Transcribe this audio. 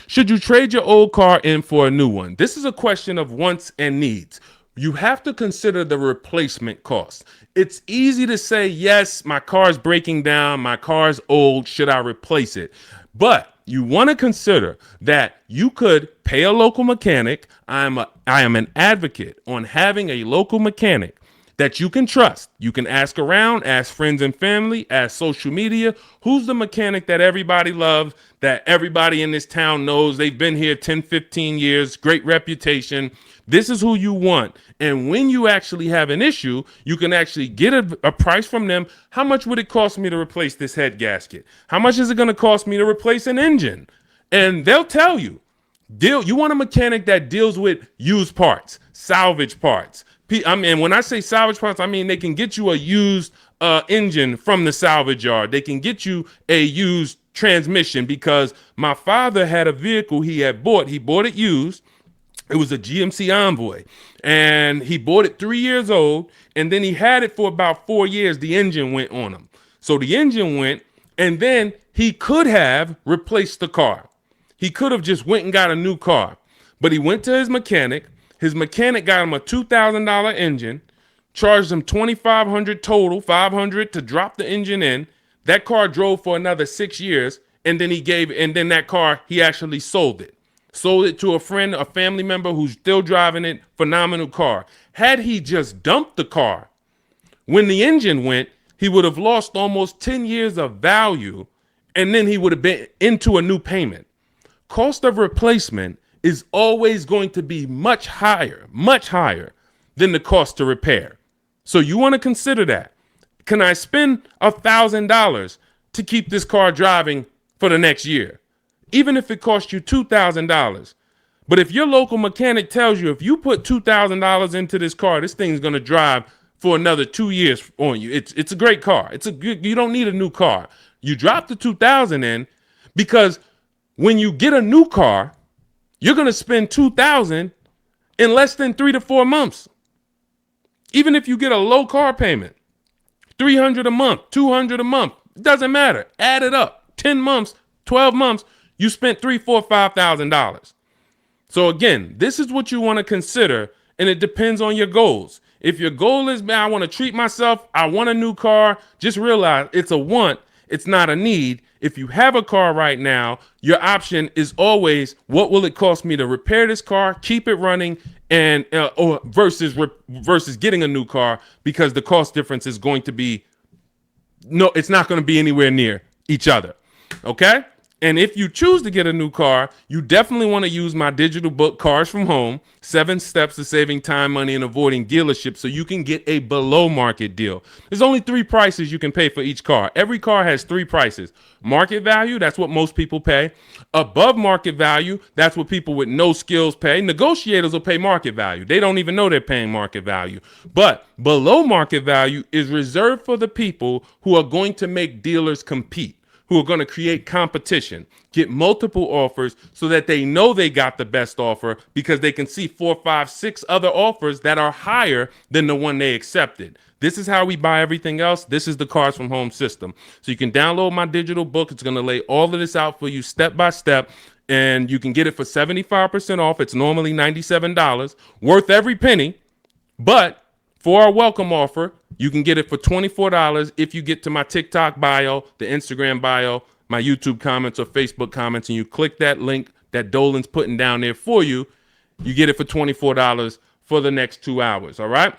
Should you trade your old car in for a new one? This is a question of wants and needs. You have to consider the replacement cost. It's easy to say, yes, my car's breaking down, my car's old, should I replace it? But you want to consider that you could pay a local mechanic. I am an advocate on having a local mechanic that you can trust. You can ask around, ask friends and family, ask social media. Who's the mechanic that everybody loves, that everybody in this town knows? They've been here 10, 15 years, great reputation. This is who you want. And when you actually have an issue, you can actually get a price from them. How much would it cost me to replace this head gasket? How much is it going to cost me to replace an engine? And they'll tell you. You want a mechanic that deals with used parts, salvage parts. I mean, when I say salvage parts, I mean they can get you a used engine from the salvage yard. They can get you a used transmission, because my father had a vehicle he had bought. He bought it used. It was a GMC Envoy, and he bought it 3 years old, and then he had it for about 4 years. The engine went on him. So the engine went, and then he could have replaced the car. He could have just went and got a new car, but he went to his mechanic. His mechanic got him a $2,000 engine, charged him $2,500 total, $500 to drop the engine in. That car drove for another 6 years, and then that car, he actually sold it. Sold it to a friend, a family member who's still driving it. Phenomenal car. Had he just dumped the car when the engine went, he would have lost almost 10 years of value, and then he would have been into a new payment. Cost of replacement is always going to be much higher than the cost to repair. So you want to consider that. Can I spend $1,000 to keep this car driving for the next year? Even if it costs you $2,000. But if your local mechanic tells you, if you put $2,000 into this car, this thing's going to drive for another 2 years on you. It's a great car. You don't need a new car. You drop the $2,000 in, because when you get a new car, you're going to spend $2,000 in less than 3 to 4 months. Even if you get a low car payment, $300 a month, $200 a month, it doesn't matter. Add it up. 10 months, 12 months, you spent $3,000, $4,000, $5,000. So again, this is what you want to consider, and it depends on your goals. If your goal is, man, I want to treat myself, I want a new car, just realize it's a want, it's not a need. If you have a car right now, your option is always, what will it cost me to repair this car, keep it running, and or versus getting a new car, because the cost difference is going to be, no, it's not going to be anywhere near each other. Okay? And if you choose to get a new car, you definitely want to use my digital book, Cars from Home, 7 Steps to Saving Time, Money, and Avoiding Dealerships, so you can get a below market deal. There's only 3 prices you can pay for each car. Every car has 3 prices. Market value, that's what most people pay. Above market value, that's what people with no skills pay. Negotiators will pay market value. They don't even know they're paying market value. But below market value is reserved for the people who are going to make dealers compete, who are going to create competition, get multiple offers so that they know they got the best offer, because they can see 4, 5, 6 other offers that are higher than the one they accepted. This is how we buy everything else. This is the Cars from Home system. So you can download my digital book. It's going to lay all of this out for you step by step, and you can get it for 75% off. It's normally $97, worth every penny, but for our welcome offer, you can get it for $24 if you get to my TikTok bio, the Instagram bio, my YouTube comments, or Facebook comments, and you click that link that Dolan's putting down there for you. You get it for $24 for the next 2 hours. All right.